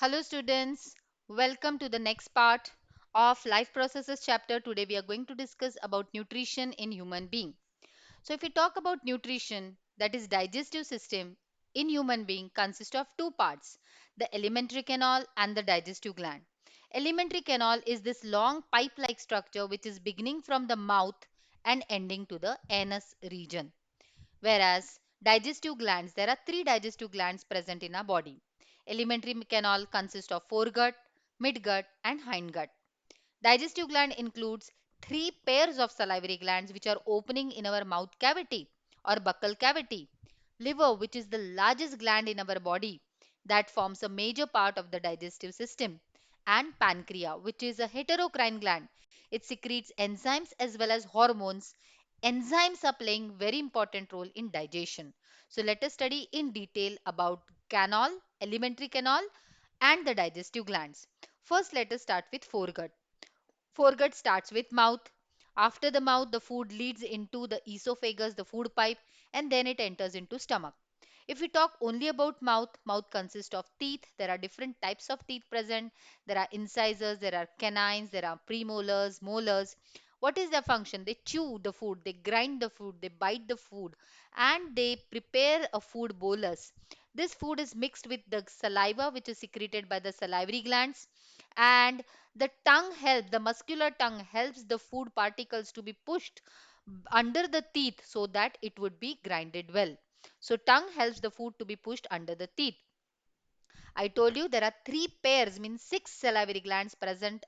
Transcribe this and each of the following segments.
Hello students, welcome to the next part of life processes chapter. Today we are going to discuss about nutrition in human being. So if we talk about nutrition, that is digestive system in human being consists of two parts, the alimentary canal and the digestive gland. Alimentary canal is this long pipe-like structure which is beginning from the mouth and ending to the anus region. Whereas digestive glands, there are three digestive glands present in our body. Alimentary canal consists of foregut, midgut and hindgut. Digestive gland includes three pairs of salivary glands which are opening in our mouth cavity or buccal cavity. Liver, which is the largest gland in our body that forms a major part of the digestive system. And pancreas, which is a heterocrine gland. It secretes enzymes as well as hormones. Enzymes are playing very important role in digestion. So let us study in detail about canal, alimentary canal and the digestive glands. First, let us start with foregut. Foregut starts with mouth. After the mouth, the food leads into the esophagus, the food pipe, and then it enters into stomach. If we talk only about mouth, mouth consists of teeth. There are different types of teeth present. There are incisors, there are canines, there are premolars, molars. What is their function? They chew the food, they grind the food, they bite the food, and they prepare a food bolus. This food is mixed with the saliva, which is secreted by the salivary glands, and the muscular tongue helps the food particles to be pushed under the teeth so that it would be grinded well. So tongue helps the food to be pushed under the teeth. I told you there are three pairs, means six salivary glands present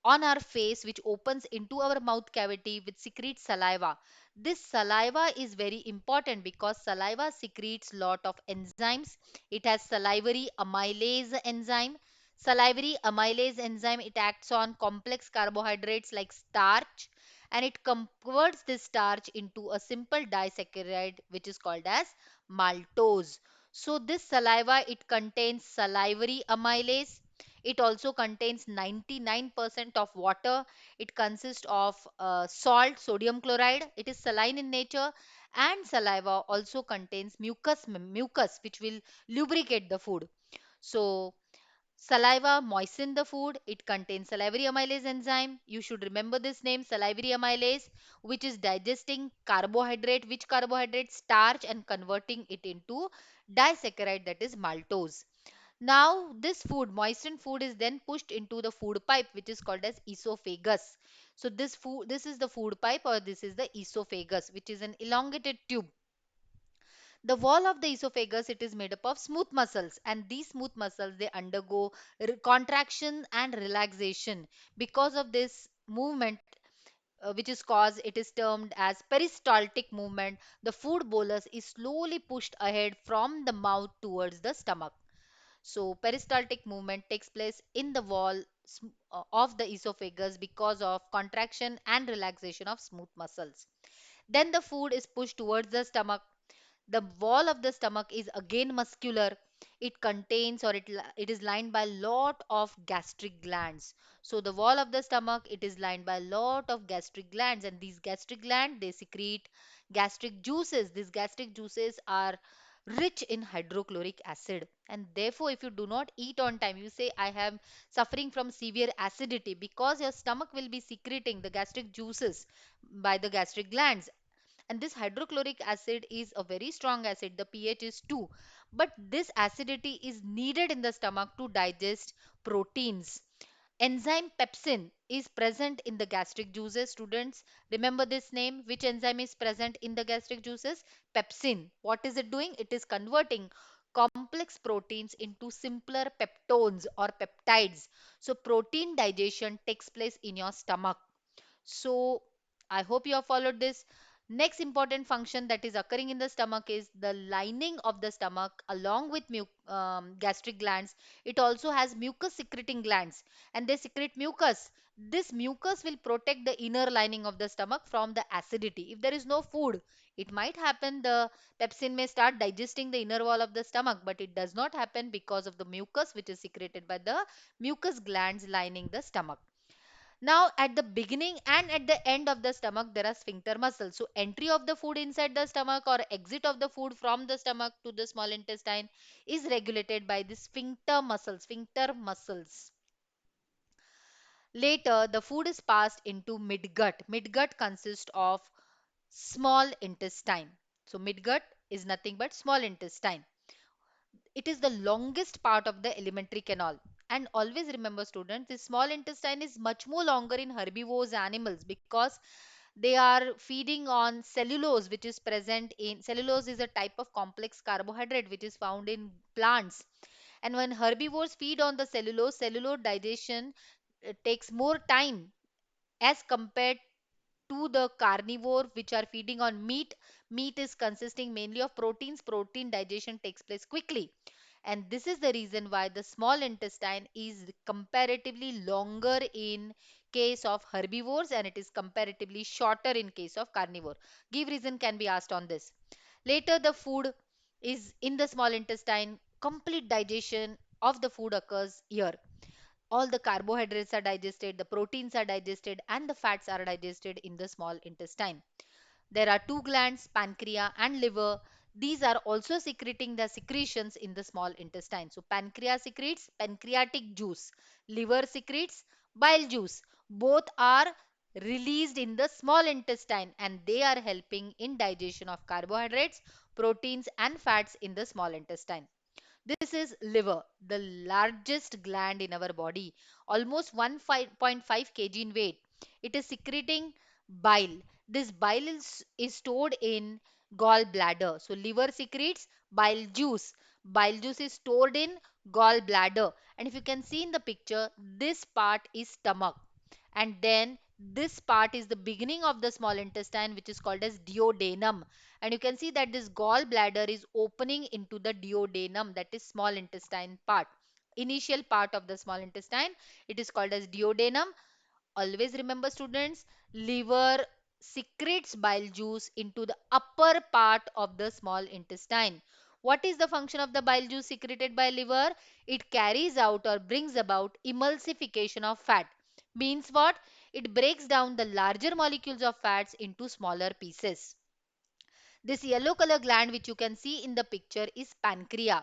on our face which opens into our mouth cavity which secretes saliva. This saliva is very important because saliva secretes lot of enzymes. It has salivary amylase enzyme. Salivary amylase enzyme, it acts on complex carbohydrates like starch, and it converts this starch into a simple disaccharide which is called as maltose. So this saliva, it contains salivary amylase. It also contains 99% of water. It consists of salt, sodium chloride. It is saline in nature, and saliva also contains mucus which will lubricate the food. So saliva moisten the food. It contains salivary amylase enzyme. You should remember this name, salivary amylase, which is digesting carbohydrate. Which carbohydrate? Starch, and converting it into disaccharide, that is maltose. Now, this food, moistened food, is then pushed into the food pipe, which is called as esophagus. So, this is the food pipe, or this is the esophagus, which is an elongated tube. The wall of the esophagus, it is made up of smooth muscles, and these smooth muscles, they undergo contraction and relaxation. Because of this movement, which is caused, it is termed as peristaltic movement. The food bolus is slowly pushed ahead from the mouth towards the stomach. So peristaltic movement takes place in the wall of the esophagus because of contraction and relaxation of smooth muscles. Then the food is pushed towards the stomach. The wall of the stomach is again muscular. It contains, or it is lined by lot of gastric glands. So the wall of the stomach, it is lined by lot of gastric glands, and these gastric glands, they secrete gastric juices. These gastric juices are rich in hydrochloric acid, and therefore if you do not eat on time, you say I am suffering from severe acidity, because your stomach will be secreting the gastric juices by the gastric glands. And this hydrochloric acid is a very strong acid, the pH is 2, but this acidity is needed in the stomach to digest proteins. Enzyme pepsin is present in the gastric juices. Students, remember this name. Which enzyme is present in the gastric juices? Pepsin. What is it doing? It is converting complex proteins into simpler peptones or peptides. So protein digestion takes place in your stomach. So I hope you have followed this. Next important function that is occurring in the stomach is the lining of the stomach along with gastric glands. It also has mucus secreting glands, and they secrete mucus. This mucus will protect the inner lining of the stomach from the acidity. If there is no food, it might happen the pepsin may start digesting the inner wall of the stomach, but it does not happen because of the mucus which is secreted by the mucus glands lining the stomach. Now, at the beginning and at the end of the stomach, there are sphincter muscles. So, entry of the food inside the stomach or exit of the food from the stomach to the small intestine is regulated by the sphincter muscles. Sphincter muscles. Later, the food is passed into midgut. Midgut consists of small intestine. So, midgut is nothing but small intestine. It is the longest part of the alimentary canal. And always remember, students, the small intestine is much more longer in herbivores animals because they are feeding on cellulose, which is present in cellulose is a type of complex carbohydrate which is found in plants. And when herbivores feed on the cellulose, cellular digestion takes more time as compared to the carnivore which are feeding on meat. Meat is consisting mainly of proteins. Protein digestion takes place quickly, and this is the reason why the small intestine is comparatively longer in case of herbivores and it is comparatively shorter in case of carnivore. Give reason can be asked on this. Later, the food is in the small intestine. Complete digestion of the food occurs here. All the carbohydrates are digested, the proteins are digested, and the fats are digested in the small intestine. There are two glands, pancreas and liver. These are also secreting the secretions in the small intestine. So, pancreas secretes pancreatic juice, liver secretes bile juice. Both are released in the small intestine and they are helping in digestion of carbohydrates, proteins, and fats in the small intestine. This is liver, the largest gland in our body, almost 1.5 kg in weight. It is secreting bile. This bile is stored in gallbladder. So liver secretes bile juice. Bile juice is stored in gallbladder. And if you can see in the picture, this part is stomach. And then this part is the beginning of the small intestine, which is called as duodenum. And you can see that this gallbladder is opening into the duodenum, that is small intestine part. Initial part of the small intestine, it is called as duodenum. Always remember, students, liver secretes bile juice into the upper part of the small intestine. What is the function of the bile juice secreted by liver? It carries out or brings about emulsification of fat. Means what? It breaks down the larger molecules of fats into smaller pieces. This yellow color gland which you can see in the picture is pancreas.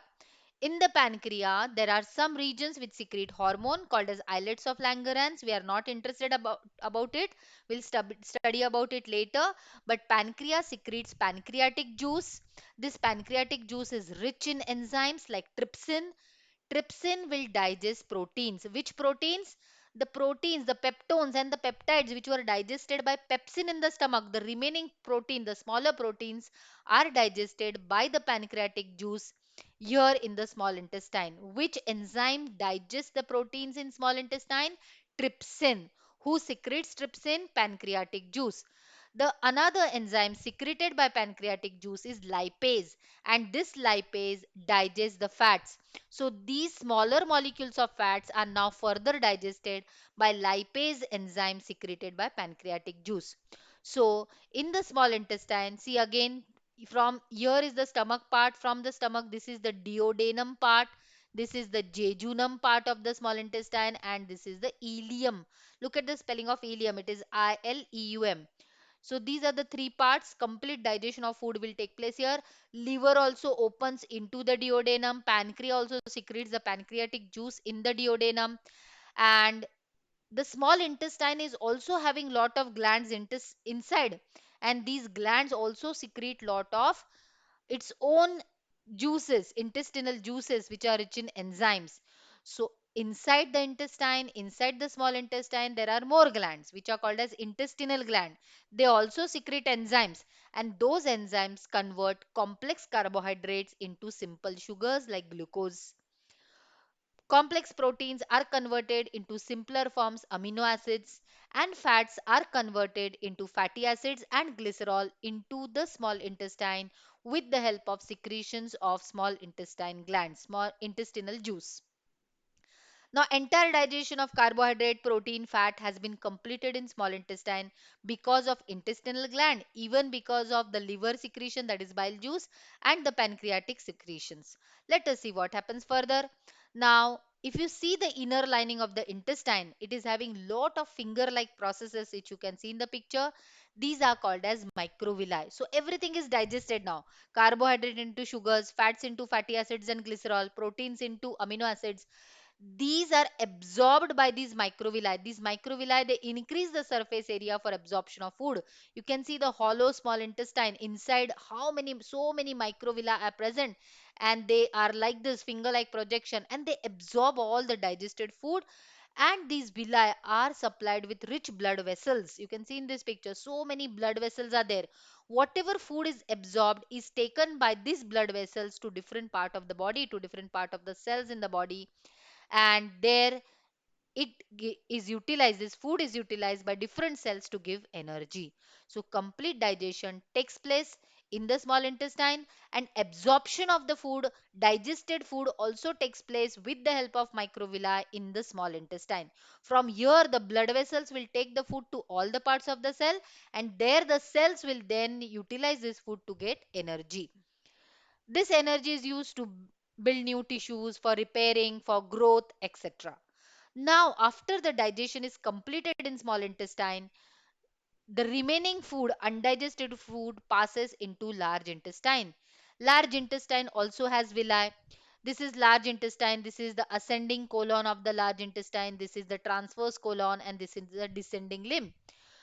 In the pancreas, there are some regions which secrete hormone called as islets of Langerhans. We are not interested about it. We'll study about it later. But pancreas secretes pancreatic juice. This pancreatic juice is rich in enzymes like trypsin. Trypsin will digest proteins. Which proteins? The proteins, the peptones and the peptides which were digested by pepsin in the stomach. The remaining protein, the smaller proteins, are digested by the pancreatic juice here in the small intestine. Which enzyme digests the proteins in small intestine? Trypsin. Who secretes trypsin? Pancreatic juice. The another enzyme secreted by pancreatic juice is lipase, and this lipase digests the fats. So these smaller molecules of fats are now further digested by lipase enzyme secreted by pancreatic juice. So in the small intestine, see again, from here is the stomach part. From the stomach, this is the duodenum part. This is the jejunum part of the small intestine, and this is the ileum. Look at the spelling of ileum. It is ileum. So these are the three parts. Complete digestion of food will take place here. Liver also opens into the duodenum. Pancreas also secretes the pancreatic juice in the duodenum. And the small intestine is also having lot of glands inside. And these glands also secrete lot of its own juices, intestinal juices, which are rich in enzymes. So, inside the intestine, inside the small intestine, there are more glands, which are called as intestinal gland. They also secrete enzymes, and those enzymes convert complex carbohydrates into simple sugars like glucose. Complex proteins are converted into simpler forms, amino acids, and fats are converted into fatty acids and glycerol into the small intestine with the help of secretions of small intestine glands, small intestinal juice. Now, entire digestion of carbohydrate, protein, fat has been completed in small intestine because of intestinal gland, even because of the liver secretion, that is bile juice, and the pancreatic secretions. Let us see what happens further. Now, If you see the inner lining of the intestine, it is having lot of finger like processes which you can see in the picture. These are called as microvilli. So everything is digested now. Carbohydrate into sugars, fats into fatty acids and glycerol, proteins into amino acids. These are absorbed by these microvilli. These microvilli, they increase the surface area for absorption of food. You can see the hollow small intestine. Inside, how many, so many microvilli are present, and they are like this finger like projection, and they absorb all the digested food. And these villi are supplied with rich blood vessels. You can see in this picture, so many blood vessels are there. Whatever food is absorbed is taken by these blood vessels to different part of the body, to different part of the cells in the body, and there is utilized, this food is utilized by different cells to give energy. So complete digestion takes place in the small intestine, and absorption of the food, digested food, also takes place with the help of microvilli in the small intestine. From here the blood vessels will take the food to all the parts of the cell, and there the cells will then utilize this food to get energy. This energy is used to build new tissues, for repairing, for growth, etc. Now, after the digestion is completed in small intestine, the remaining food, undigested food, passes into large intestine. Large intestine also has villi. This is large intestine. This is the ascending colon of the large intestine. This is the transverse colon, and this is the descending limb.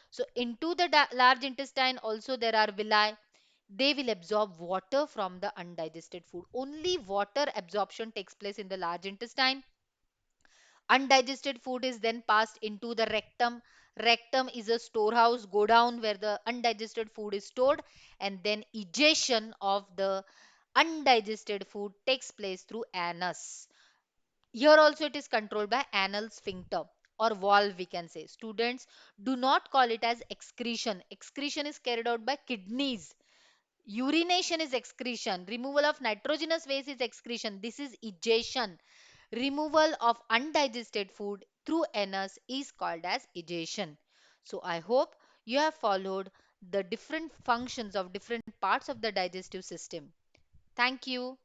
So, into the large intestine also there are villi. They will absorb water from the undigested food. Only water absorption takes place in the large intestine. Undigested food is then passed into the rectum. Rectum is a storehouse, go down where the undigested food is stored, and then egestion of the undigested food takes place through anus. Here also it is controlled by anal sphincter or valve, we can say. Students, do not call it as excretion. Excretion is carried out by kidneys. Urination is excretion. Removal of nitrogenous waste is excretion. This is egestion. Removal of undigested food through anus is called as egestion. So I hope you have followed the different functions of different parts of the digestive system. Thank you.